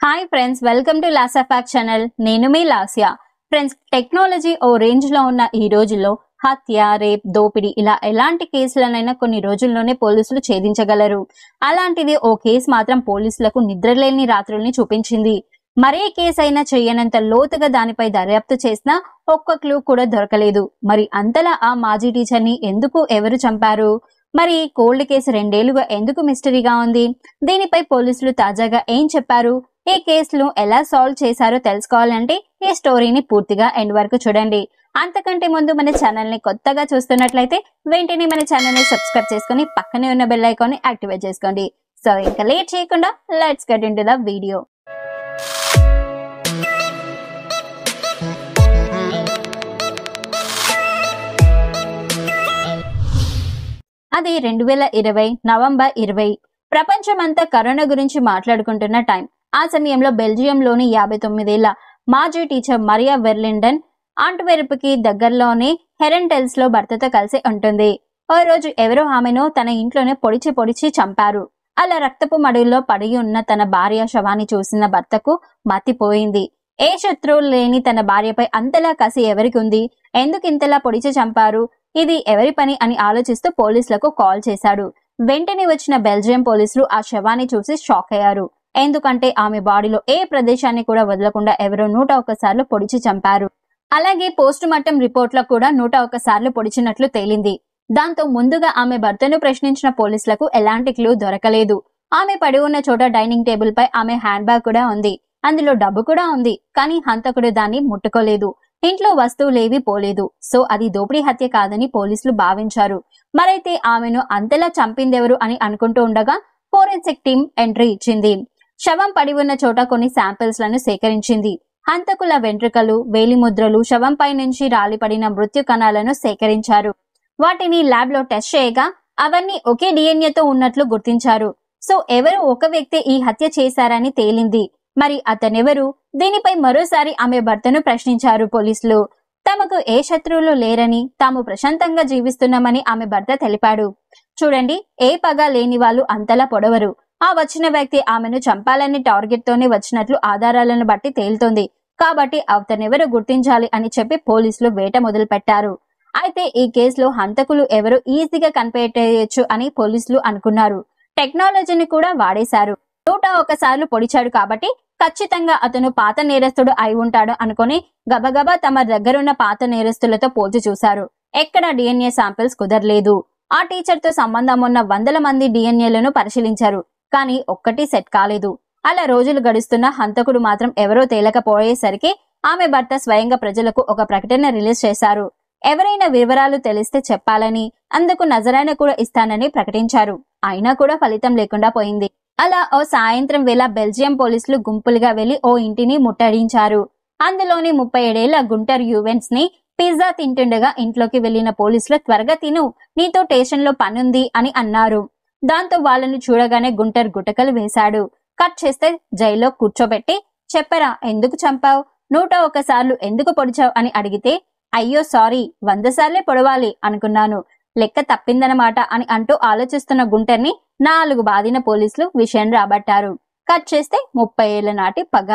Hi friends, welcome to Lasa fact channel. నేను మీ Lasya. Friends, technology ఓ రేంజ్ లో ఉన్న ఈ రోజుల్లో హత్య, రేప్, దోపిడీ ఇలా ఎలాంటి కేసులనైనా కొన్ని రోజుల్లోనే పోలీసులు ఛేదించగలరు. అలాంటిది ఓ కేసు మాత్రం పోలీసులకు నిద్రలేని రాత్రుల్ని చూపించింది. మరే కేసు అయినా చేయనంత లోతుగా దానిపై దర్యాప్తు చేసినా ఒక్క క్లూ కూడా దొరకలేదు. మరి అంతలా ఆ మాజీ టీచర్ ని ఎవరు చంపారు? మరి కోల్డ్ కేసు 2 ఏళ్లుగా ఎందుకు మిస్టరీగా ఉంది? దీనిపై పోలీసులు తాజాగా ఏం చెప్పారు? ఈ కేసులు ఎలా సాల్వ్ చేశారో తెలుసుకోవాలంటే ఈ స్టోరీని పూర్తిగా ఎండ్ వరకు చూడండి. అంతకంటే ముందు మన ఛానల్ ని కొత్తగా చూస్తున్నట్లయితే వెంటనే మన ఛానల్ ని సబ్స్క్రైబ్ చేసుకుని పక్కనే ఉన్న బెల్ ఐకాన్ ని యాక్టివేట్ చేసుకోండి. సో ఇంకా లేట్ చేయకుండా let's get into the video. అది 2020 నవంబర్ 20. ప్రపంచమంతా కరోనా గురించి మాట్లాడుకుంటున్న టైం. ఆ సమయంలో బెల్జియంలోని 59 ఏళ్ల మాజీ టీచర్ మరియా వెర్లిండెన్ ఆంట్వెర్ప్కి దగ్గరలోని హెరెంటెల్స్ లో భర్తతో కలిసి ఉంటుంది. ఓ రోజు ఎవరో ఆమెను తన ఇంట్లోనే పొడిచి చంపారు. అలా రక్తపు మడుగులో పడి ఉన్న తన భార్య శవాన్ని చూసిన భర్తకు మతిపోయింది. ఏ శత్రువులు లేని తన భార్యపై అంతలా కసి ఎవరికి ఉంది? ఎందుకు ఇంతలా పొడిచి చంపారు? ఇది ఎవరి పని అని ఆలోచిస్తూ పోలీసులకు కాల్ చేశాడు. వెంటనే వచ్చిన బెల్జియం పోలీసులు ఆ శవాన్ని చూసి షాక్ అయ్యారు. ఎందుకంటే ఆమె బాడీలో ఏ ప్రదేశాన్ని కూడా వదలకుండా ఎవరో 101 సార్లు పొడిచి చంపారు. అలాగే పోస్ట్ మార్టం రిపోర్ట్ లో కూడా 101 సార్లు పొడిచినట్లు తేలింది. దాంతో ముందుగా ఆమె భర్తను ప్రశ్నించిన పోలీసులకు ఎలాంటి క్లూ దొరకలేదు. ఆమె పడి ఉన్న చోట డైనింగ్ టేబుల్ పై ఆమె హ్యాండ్ బ్యాగ్ కూడా ఉంది. అందులో డబ్బు కూడా ఉంది. కానీ హంతకుడు దాన్ని ముట్టుకోలేదు. ఇంట్లో వస్తువులేవి పోలేదు. సో అది దోపిడీ హత్య కాదని పోలీసులు భావించారు. మరైతే ఆమెను అంతలా చంపిందెవరు అని అనుకుంటూ ఉండగా ఫోరెన్సిక్ టీం ఎంట్రీ ఇచ్చింది. శవం పడి ఉన్న చోట కొన్ని శాంపిల్స్ లను సేకరించింది. హంతకుల వెంట్రుకలు, వేలిముద్రలు, శవంపై నుంచి రాలిపడిన మృత్యు కణాలను సేకరించారు. వాటిని ల్యాబ్ లో టెస్ట్ చేయగా అవన్నీ ఒకే డిఎన్ఏతో ఉన్నట్లు గుర్తించారు. సో ఎవరు ఒక వ్యక్తి ఈ హత్య చేశారని తేలింది. మరి అతనెవరు? దీనిపై మరోసారి ఆమె భర్తను ప్రశ్నించారు పోలీసులు. తమకు ఏ శత్రువులు లేరని, తాము ప్రశాంతంగా జీవిస్తున్నామని ఆమె భర్త తెలిపాడు. చూడండి, ఏ పగ లేని వాళ్ళు అంతలా పొడవరు. ఆ వచ్చిన వ్యక్తి ఆమెను చంపాలని టార్గెట్ తోనే వచ్చినట్లు ఆధారాలను బట్టి తేలుతోంది. కాబట్టి అతనెవరు గుర్తించాలి అని చెప్పి పోలీసులు వేట మొదలు పెట్టారు. అయితే ఈ కేసులో హంతకులు ఎవరు ఈజీగా కనిపెట్టేయచ్చు అని పోలీసులు అనుకున్నారు. టెక్నాలజీని కూడా వాడేశారు. 101 సార్లు పొడిచాడు కాబట్టి ఖచ్చితంగా అతను పాత నేరస్తుడు అయి ఉంటాడు అనుకుని గబగబా తమ దగ్గరున్న పాత నేరస్తులతో పోల్చి చూశారు. ఎక్కడా డిఎన్ఏ శాంపిల్స్ కుదరలేదు. ఆ టీచర్ తో సంబంధం ఉన్న 100 మంది డిఎన్ఏలను పరిశీలించారు. కానీ ఒక్కటి సెట్ కాలేదు. అలా రోజులు గడుస్తున్న హంతకుడు మాత్రం ఎవరో తేలకపోయేసరికి ఆమె భర్త స్వయంగా ప్రజలకు ఒక ప్రకటన రిలీజ్ చేశారు. ఎవరైనా వివరాలు తెలిస్తే చెప్పాలని, అందుకు నజరాన కూడా ఇస్తానని ప్రకటించారు. అయినా కూడా ఫలితం లేకుండా పోయింది. అలా ఓ సాయంత్రం వేళ బెల్జియం పోలీసులు గుంపులుగా వెళ్లి ఓ ఇంటిని ముట్టడించారు. అందులోని 37 ఏళ్ల గుంటర్ యువెన్స్ ని పిజ్జా తింటుండగా ఇంట్లోకి వెళ్లిన పోలీసులు త్వరగా తిను, నీతో స్టేషన్ లో పనుంది అని అన్నారు. దాంతో వాళ్ళను చూడగానే గుంటర్ గుటకలు వేశాడు. కట్ చేస్తే జైల్లో కూర్చోబెట్టి చెప్పరా ఎందుకు చంపావు, 101 సార్లు ఎందుకు పొడిచావు అని అడిగితే అయ్యో సారీ 100 సార్లే పొడవాలి అనుకున్నాను, లెక్క తప్పిందనమాట అని అంటూ ఆలోచిస్తున్న గుంటర్ ని 4 బాదిన పోలీసులు విషయం రాబట్టారు. కట్ చేస్తే 30 ఏళ్ల నాటి పగ.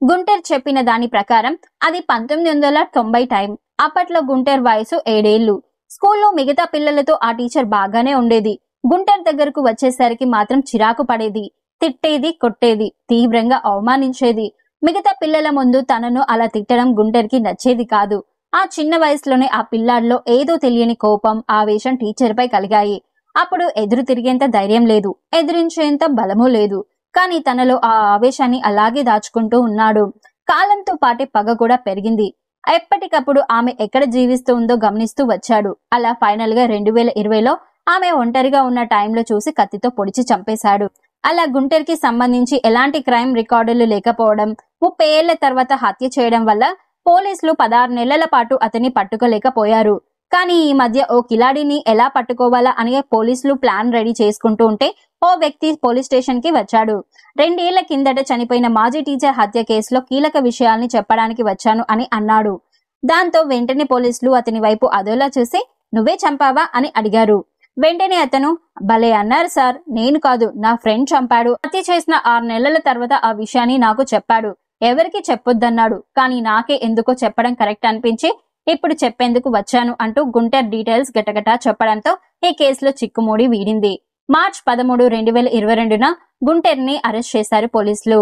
గుంటర్ చెప్పిన దాని ప్రకారం అది 1990 టైం. అప్పట్లో గుంటర్ వయసు 7 ఏళ్లు. స్కూల్లో మిగతా పిల్లలతో ఆ టీచర్ బాగానే ఉండేది. గుంటర్ దగ్గరకు వచ్చేసరికి మాత్రం చిరాకు పడేది. తిట్టేది, కొట్టేది, తీవ్రంగా అవమానించేది. మిగతా పిల్లల ముందు తనను అలా తిట్టడం గుంటర్ కి నచ్చేది కాదు. ఆ చిన్న వయసులోనే ఆ పిల్లాడిలో ఏదో తెలియని కోపం, ఆవేశం టీచర్ పై కలిగాయి. అప్పుడు ఎదురు తిరిగేంత ధైర్యం లేదు, ఎదిరించేంత బలమూ లేదు. కానీ తనలో ఆ ఆవేశాన్ని అలాగే దాచుకుంటూ ఉన్నాడు. కాలంతో పాటే పగ కూడా పెరిగింది. ఎప్పటికప్పుడు ఆమె ఎక్కడ జీవిస్తూ ఉందో గమనిస్తూ వచ్చాడు. అలా ఫైనల్ గా 2020లో ఆమె ఒంటరిగా ఉన్న టైంలో చూసి కత్తితో పొడిచి చంపేశాడు. అలా గుంటర్ కి సంబంధించి ఎలాంటి క్రైమ్ రికార్డులు లేకపోవడం, 30 ఏళ్ల తర్వాత హత్య చేయడం వల్ల పోలీసులు 16 నెలల పాటు అతన్ని పట్టుకోలేకపోయారు. కానీ ఈ మధ్య ఓ కిలాడిని ఎలా పట్టుకోవాలా అని పోలీసులు ప్లాన్ రెడీ చేసుకుంటూ ఉంటే ఓ వ్యక్తి పోలీస్ స్టేషన్ కి వచ్చాడు. 2 ఏళ్ల కిందట చనిపోయిన మాజీ టీచర్ హత్య కేసులో కీలక విషయాల్ని చెప్పడానికి వచ్చాను అని అన్నాడు. దాంతో వెంటనే పోలీసులు అతని వైపు అదోలా చూసి నువ్వే చంపావా అని అడిగారు. వెంటనే అతను, భలే అన్నారు సార్, నేను కాదు, నా ఫ్రెండ్ చంపాడు. హత్య చేసిన 6 నెలల తర్వాత ఆ విషయాన్ని నాకు చెప్పాడు. ఎవరికి చెప్పొద్దన్నాడు, కానీ నాకే ఎందుకో చెప్పడం కరెక్ట్ అనిపించి ఇప్పుడు చెప్పేందుకు వచ్చాను అంటూ గుంటెర్ డీటెయిల్స్ గటగటా చెప్పడంతో ఈ కేసులో చిక్కుముడి వీడింది. మార్చ్ 13, 2022న గుంటెర్ ని అరెస్ట్ చేశారు పోలీసులు.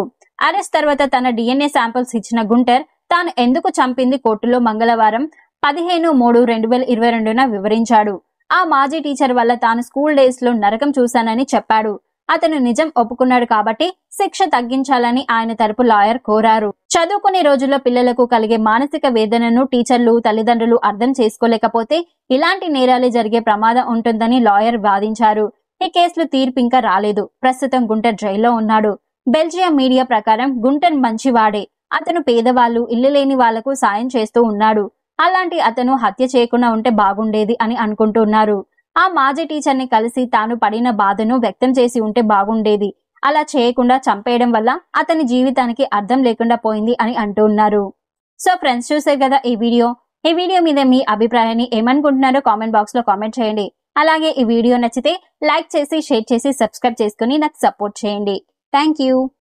అరెస్ట్ తర్వాత తన DNA శాంపిల్స్ ఇచ్చిన గుంటెర్ తాను ఎందుకు చంపింది కోర్టులో మంగళవారం 15/3/2022న వివరించాడు. ఆ మాజీ టీచర్ వల్ల తాను స్కూల్ డేస్ లో నరకం చూశానని చెప్పాడు. అతను నిజం ఒప్పుకున్నాడు కాబట్టి శిక్ష తగ్గించాలని ఆయన తరపు లాయర్ కోరారు. చదువుకునే రోజుల్లో పిల్లలకు కలిగే మానసిక వేదనను టీచర్లు, తల్లిదండ్రులు అర్థం చేసుకోలేకపోతే ఇలాంటి నేరాలు జరిగే ప్రమాదం ఉంటుందని లాయర్ వాదించారు. ఈ కేసులో తీర్పు ఇంకా రాలేదు. ప్రస్తుతం గుంటెర్ జైల్లో ఉన్నాడు. బెల్జియం మీడియా ప్రకారం గుంటెర్ మంచివాడే. అతను పేదవాళ్లు, ఇల్లు లేని వాళ్లకు సాయం చేస్తూ ఉన్నాడు. అలాంటి అతను హత్య చేయకుండా ఉంటే బాగుండేది అని అనుకుంటున్నారు. ఆ మాజీ టీచర్ ని కలిసి తాను పడిన బాధను వ్యక్తం చేసి ఉంటే బాగుండేది. అలా చేయకుండా చంపేయడం వల్ల అతని జీవితానికి అర్థం లేకుండా పోయింది అని అంటున్నారు. సో ఫ్రెండ్స్, చూసారు కదా ఈ వీడియో మీద మీ అభిప్రాయాన్ని ఏమనుకుంటున్నారో కామెంట్ బాక్స్ లో కామెంట్ చేయండి. అలాగే ఈ వీడియో నచ్చితే లైక్ చేసి, షేర్ చేసి, సబ్స్క్రైబ్ చేసుకుని నాకు సపోర్ట్ చేయండి. Thank you.